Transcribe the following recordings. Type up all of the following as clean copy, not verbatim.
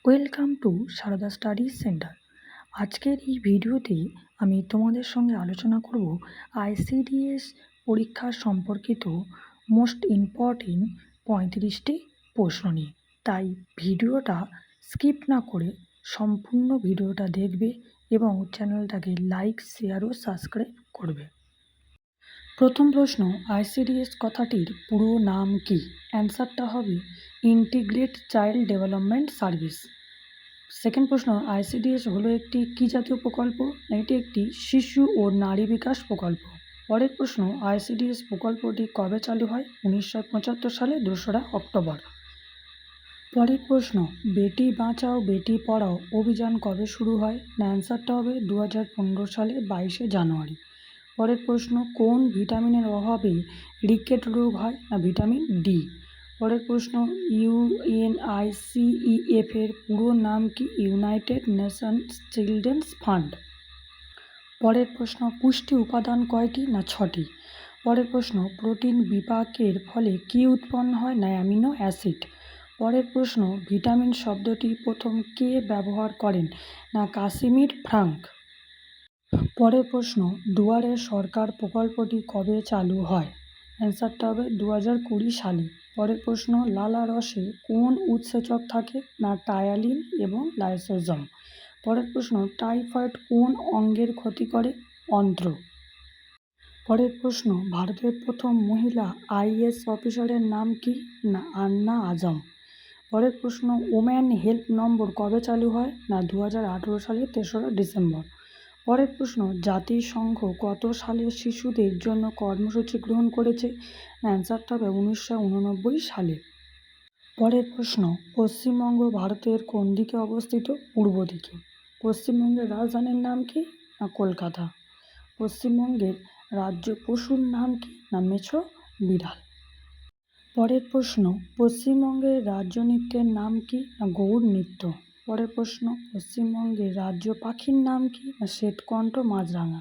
Welcome to Sarada study centre. আজকের এই ভিডিওতে আমি তোমাদের সঙ্গে আলোচনা করব আইসিডিএস পরীক্ষা সম্পর্কিত মোস্ট ইম্পর্টেন্ট 35টি প্রশ্ন নিয়ে। তাই ভিডিওটা স্কিপ না করে সম্পূর্ণ ভিডিওটা দেখবে এবং চ্যানেলটাকে লাইক, শেয়ার ও সাবস্ক্রাইব করবে। প্রথম প্রশ্ন, আইসিডিএস কথাটির পুরো নাম কি? অ্যান্সারটা হবে integrate child development service. Second প্রশ্ন, আইসিডিএস হলো একটি কী জাতীয় প্রকল্প? এটি একটি শিশু ও নারী বিকাশ প্রকল্প। পরের প্রশ্ন, আইসিডিএস প্রকল্পটি কবে চালু হয়? 1975 সালে 2রা অক্টোবর। পরের প্রশ্ন, বেটি বাঁচাও বেটি পড়াও অভিযান কবে শুরু হয়? অ্যান্সারটা হবে 2015 সালে 22শে জানুয়ারি। পরের প্রশ্ন, কোন ভিটামিনের অভাবে রিকেট রোগ হয়? Vitamin D. পরের প্রশ্ন, ইউএনআইসিইএফ এর পুরো নাম কি? United Nations children's fund. পরের প্রশ্ন, পুষ্টি উপাদান কয়টি? 6টি। পরের প্রশ্ন, প্রোটিন বিপাকের ফলে কি উৎপন্ন হয়? Amino acid. পরের প্রশ্ন, ভিটামিন শব্দটি প্রথম কে ব্যবহার করেন? কাসিমির ফ্রাঙ্ক। পরের প্রশ্ন, দুয়ারে সরকার প্রকল্পটি কবে চালু হয়? অ্যান্সারটা হবে 2020 সালে। পরের প্রশ্ন, লালারসে কোন উৎসেচক থাকে? টায়ালিন এবং লাইসোজোম। পরের প্রশ্ন, টাইফয়েড কোন অঙ্গের ক্ষতি করে? অন্ত্র। পরের প্রশ্ন, ভারতের প্রথম মহিলা আইএএস অফিসারের নাম কি? আন্না আজম। পরের প্রশ্ন, ওম্যান হেল্প নম্বর কবে চালু হয়? 2018 সালের 3রা ডিসেম্বর। পরের প্রশ্ন, জাতিসংঘ কত সালে শিশুদের জন্য কর্মসূচি গ্রহণ করেছে? অ্যান্সারটা হবে 1989 সালে। পরের প্রশ্ন, পশ্চিমবঙ্গ ভারতের কোন দিকে অবস্থিত? পূর্ব দিকে। পশ্চিমবঙ্গের রাজধানীর নাম কি? কলকাতা। পশ্চিমবঙ্গের রাজ্য পশুর নাম কি? মেছো বিড়াল। পরের প্রশ্ন, পশ্চিমবঙ্গের রাজ্য নৃত্যের নাম কি? গৌড় নৃত্য। পরের প্রশ্ন, পশ্চিমবঙ্গের রাজ্য পাখির নাম কি? শ্বেতকণ্ঠ মাছরাঙা।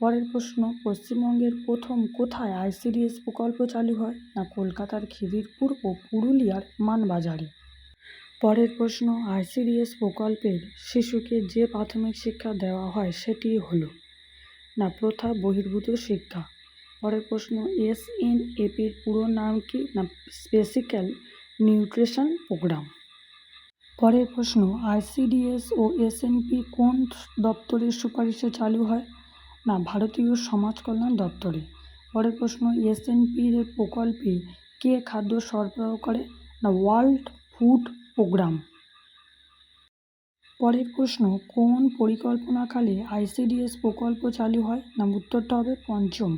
পরের প্রশ্ন, পশ্চিমবঙ্গের প্রথম কোথায় আইসিডিএস প্রকল্প চালু হয়? কলকাতার খিদিরপুর ও পুরুলিয়ার মানবাজারে। পরের প্রশ্ন, আইসিডিএস প্রকল্পের শিশুকে যে প্রাথমিক শিক্ষা দেওয়া হয় সেটি হলো? প্রথা বহির্ভূত শিক্ষা। পরের প্রশ্ন, এসএনএপির পুরো নাম কি? স্পেসিক্যাল নিউট্রিশন প্রোগ্রাম। পরের প্রশ্ন, আইসিডিএস ও এসএনপি কোন দপ্তরের সুপারিশে চালু হয়? ভারতীয় সমাজ কল্যাণ দপ্তরে। পরের প্রশ্ন, এসএনপির প্রকল্পে কে খাদ্য সরবরাহ করে? World food programme. পরের প্রশ্ন, কোন পরিকল্পনাকালে আইসিডিএস প্রকল্প চালু হয়? উত্তরটা হবে পঞ্চম।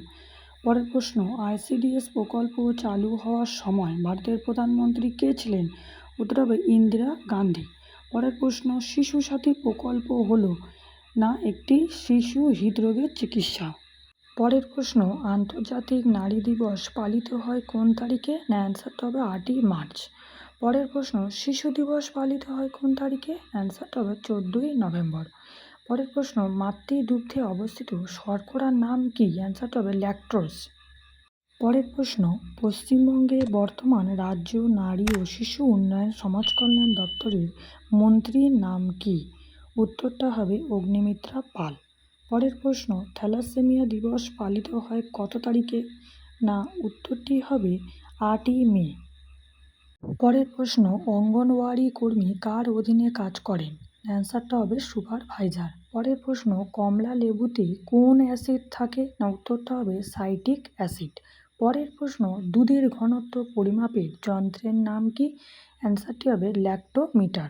পরের প্রশ্ন, আইসিডিএস প্রকল্প চালু হওয়ার সময় ভারতের প্রধানমন্ত্রী কে ছিলেন? উত্তর হবে ইন্দিরা গান্ধী। পরের প্রশ্ন, শিশু সাথী প্রকল্প হলো? একটি শিশু হৃদরোগের চিকিৎসা। পরের প্রশ্ন, আন্তর্জাতিক নারী দিবস পালিত হয় কোন তারিখে? অ্যান্সারটা হবে 8ই মার্চ। পরের প্রশ্ন, শিশু দিবস পালিত হয় কোন তারিখে? অ্যান্সারটা হবে 14ই নভেম্বর। পরের প্রশ্ন, মাতৃদুগ্ধে অবস্থিত শর্করার নাম কি? অ্যান্সারটা হবে ল্যাকটোজ। পরের প্রশ্ন, পশ্চিমবঙ্গে বর্তমান রাজ্য নারী ও শিশু উন্নয়ন সমাজ কল্যাণ দপ্তরের মন্ত্রীর নাম কি? উত্তরটা হবে অগ্নিমিত্রা পাল। পরের প্রশ্ন, থ্যালাসেমিয়া দিবস পালিত হয় কত তারিখে? উত্তরটি হবে 8ই মে। পরের প্রশ্ন, অঙ্গনওয়াড়ি কর্মী কার অধীনে কাজ করেন? অ্যান্সারটা হবে সুপারভাইজার। পরের প্রশ্ন, কমলা লেবুতে কোন অ্যাসিড থাকে? উত্তরটা হবে সাইট্রিক অ্যাসিড। পরের প্রশ্ন, দুধের ঘনত্ব পরিমাপের যন্ত্রের নাম কি? অ্যান্সারটি হবে ল্যাক্টোমিটার।